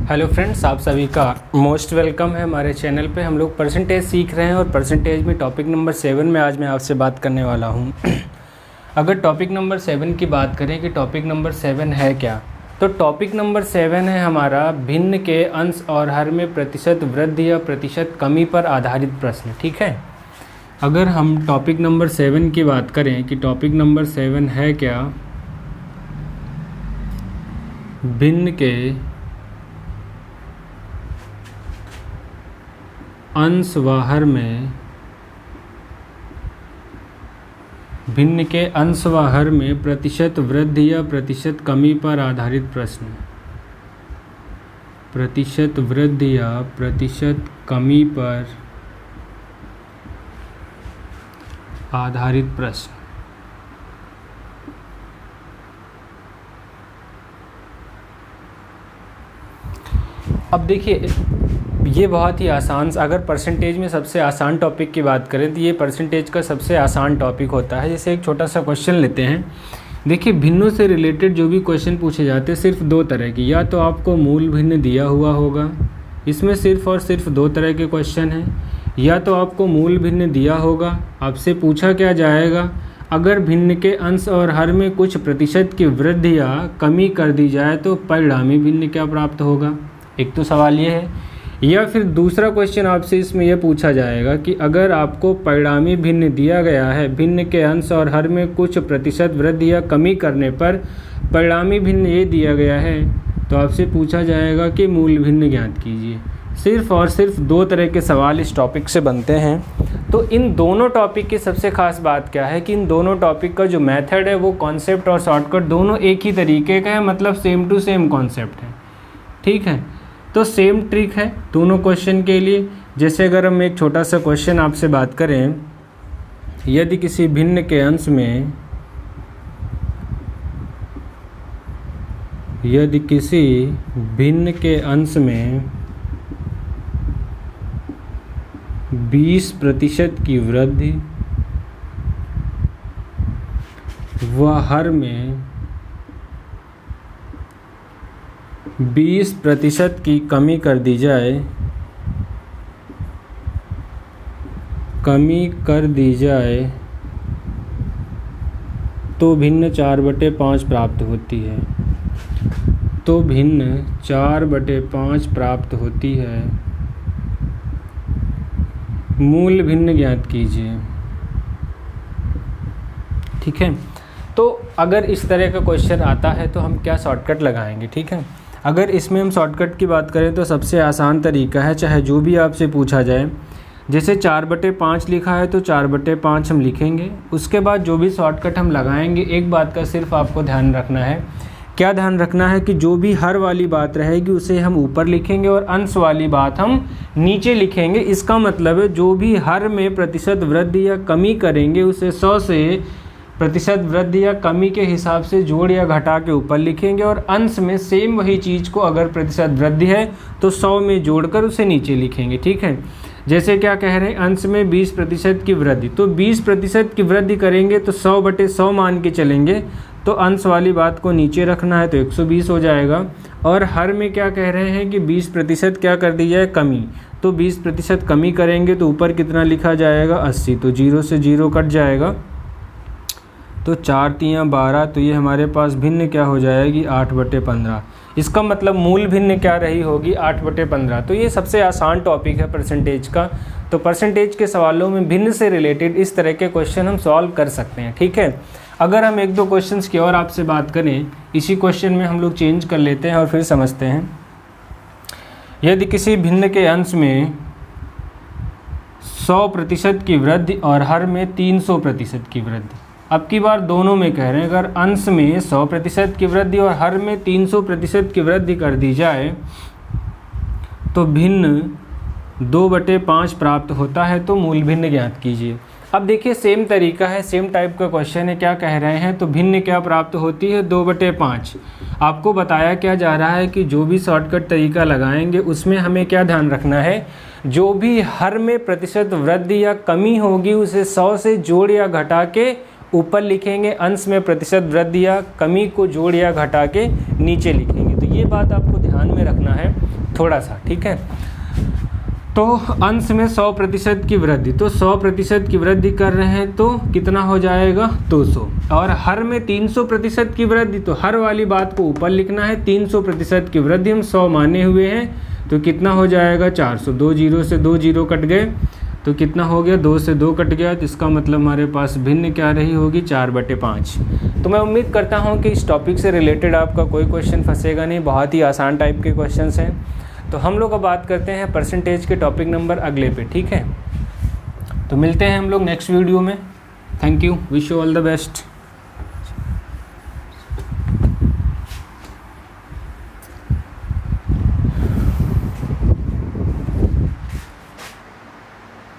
Hello friends, आप सभी का मोस्ट वेलकम है हमारे चैनल पे। हम लोग परसेंटेज सीख रहे हैं और परसेंटेज में टॉपिक नंबर 7 में आज मैं आपसे बात करने वाला हूँ। अगर टॉपिक नंबर 7 की बात करें कि टॉपिक नंबर 7 है क्या, तो टॉपिक नंबर 7 है हमारा भिन्न के अंश और हर में प्रतिशत वृद्धि या प्रतिशत कमी पर आधारित प्रश्न। ठीक है, अगर हम टॉपिक नंबर 7 की बात करें कि टॉपिक नंबर 7 है क्या, भिन्न के अंश व हर में, भिन्न के अंश व हर में प्रतिशत वृद्धि या प्रतिशत कमी पर आधारित प्रश्न। प्रतिशत वृद्धि या प्रतिशत कमी पर आधारित प्रश्न। अब देखिए, ये बहुत ही आसान, अगर परसेंटेज में सबसे आसान टॉपिक की बात करें तो ये परसेंटेज का सबसे आसान टॉपिक होता है। जैसे एक छोटा सा क्वेश्चन लेते हैं। देखिए, भिन्नों से रिलेटेड जो भी क्वेश्चन पूछे जाते हैं सिर्फ दो तरह की, या तो आपको मूल भिन्न दिया हुआ होगा, इसमें सिर्फ और सिर्फ दो तरह के क्वेश्चन हैं, या तो आपको मूल भिन्न दिया होगा, आपसे पूछा क्या जाएगा अगर भिन्न के अंश और हर में कुछ प्रतिशत की वृद्धि या कमी कर दी जाए तो परिणामी भिन्न क्या प्राप्त होगा। एक तो सवाल ये है, या फिर दूसरा क्वेश्चन आपसे इसमें यह पूछा जाएगा कि अगर आपको परिणामी भिन्न दिया गया है, भिन्न के अंश और हर में कुछ प्रतिशत वृद्धि या कमी करने पर परिणामी भिन्न ये दिया गया है, तो आपसे पूछा जाएगा कि मूल भिन्न ज्ञात कीजिए। सिर्फ और सिर्फ दो तरह के सवाल इस टॉपिक से बनते हैं। तो इन दोनों टॉपिक की सबसे खास बात क्या है कि इन दोनों टॉपिक का जो मेथड है वो कॉन्सेप्ट और शॉर्टकट दोनों एक ही तरीके का है, मतलब सेम टू सेम कॉन्सेप्ट है। ठीक है, तो सेम ट्रिक है दोनों क्वेश्चन के लिए। जैसे अगर हम एक छोटा सा क्वेश्चन आपसे बात करें, यदि किसी भिन्न के अंश में, यदि किसी भिन्न के अंश में 20% की वृद्धि व हर में 20% की कमी कर दी जाए, तो भिन्न 4/5 प्राप्त होती है। तो भिन्न 4/5 प्राप्त होती है। मूल भिन्न ज्ञात कीजिए। ठीक है, तो अगर इस तरह का क्वेश्चन आता है तो हम क्या शॉर्टकट लगाएंगे। ठीक है, अगर इसमें हम शॉर्टकट की बात करें तो सबसे आसान तरीका है, चाहे जो भी आपसे पूछा जाए, जैसे 4/5 लिखा है तो 4/5 हम लिखेंगे। उसके बाद जो भी शॉर्टकट हम लगाएंगे, एक बात का सिर्फ आपको ध्यान रखना है। क्या ध्यान रखना है कि जो भी हर वाली बात रहेगी उसे हम ऊपर लिखेंगे और अंश वाली बात हम नीचे लिखेंगे। इसका मतलब है जो भी हर में प्रतिशत वृद्धि या कमी करेंगे उसे 100 से प्रतिशत वृद्धि या कमी के हिसाब से जोड़ या घटा के ऊपर लिखेंगे, और अंश में सेम वही चीज़ को अगर प्रतिशत वृद्धि है तो 100 में जोड़कर उसे नीचे लिखेंगे। ठीक है, जैसे क्या कह रहे हैं, अंश में 20% की वृद्धि, तो 20% की वृद्धि करेंगे तो 100/100 मान के चलेंगे, तो अंश वाली बात को नीचे रखना है तो 120 हो जाएगा। और हर में क्या कह रहे हैं कि 20% क्या कर दी जाए, कमी, तो 20% कमी करेंगे तो ऊपर कितना लिखा जाएगा, 80, तो 0 से 0 कट जाएगा, तो 4 × 12, तो ये हमारे पास भिन्न क्या हो जाएगी, 8/15। इसका मतलब मूल भिन्न क्या रही होगी, 8/15। तो ये सबसे आसान टॉपिक है परसेंटेज का। तो परसेंटेज के सवालों में भिन्न से रिलेटेड इस तरह के क्वेश्चन हम सॉल्व कर सकते हैं। ठीक है, अगर हम एक दो क्वेश्चंस की और आपसे बात करें, इसी क्वेश्चन में हम लोग चेंज कर लेते हैं और फिर समझते हैं। यदि किसी भिन्न के अंश में 100% की वृद्धि और हर में 300% की वृद्धि, अब की बार दोनों में कह रहे हैं, अगर अंश में 100% की वृद्धि और हर में 300% की वृद्धि कर दी जाए तो भिन्न 2/5 प्राप्त होता है, तो मूल भिन्न ज्ञात कीजिए। अब देखिए, सेम तरीका है, सेम टाइप का क्वेश्चन है। क्या कह रहे हैं, तो भिन्न क्या प्राप्त होती है, 2/5। आपको बताया क्या जा रहा है कि जो भी शॉर्टकट तरीका लगाएंगे उसमें हमें क्या ध्यान रखना है, जो भी हर में प्रतिशत वृद्धि या कमी होगी उसे 100 से जोड़ या घटा के ऊपर लिखेंगे, अंश में प्रतिशत वृद्धि या कमी को जोड़ या घटा के नीचे लिखेंगे। तो ये बात आपको ध्यान में रखना है। थोड़ा सा, ठीक है। तो अंश में 100% की वृद्धि, तो 100% की वृद्धि कर रहे हैं तो कितना हो जाएगा 200, और हर में 300% की वृद्धि, तो हर वाली बात को ऊपर लिखना है। 300% की वृद्धि हम 100 माने हुए हैं, तो कितना हो जाएगा 400। 2 जीरो से 2 जीरो कट गए तो कितना हो गया, 2 से 2 कट गया, तो इसका मतलब हमारे पास भिन्न क्या रही होगी 4/5। तो मैं उम्मीद करता हूँ कि इस टॉपिक से रिलेटेड आपका कोई क्वेश्चन फंसेगा नहीं, बहुत ही आसान टाइप के क्वेश्चंस हैं। तो हम लोग अब बात करते हैं परसेंटेज के टॉपिक नंबर अगले पे, ठीक है। तो मिलते हैं हम लोग नेक्स्ट वीडियो में। Thank you, wish you all the best.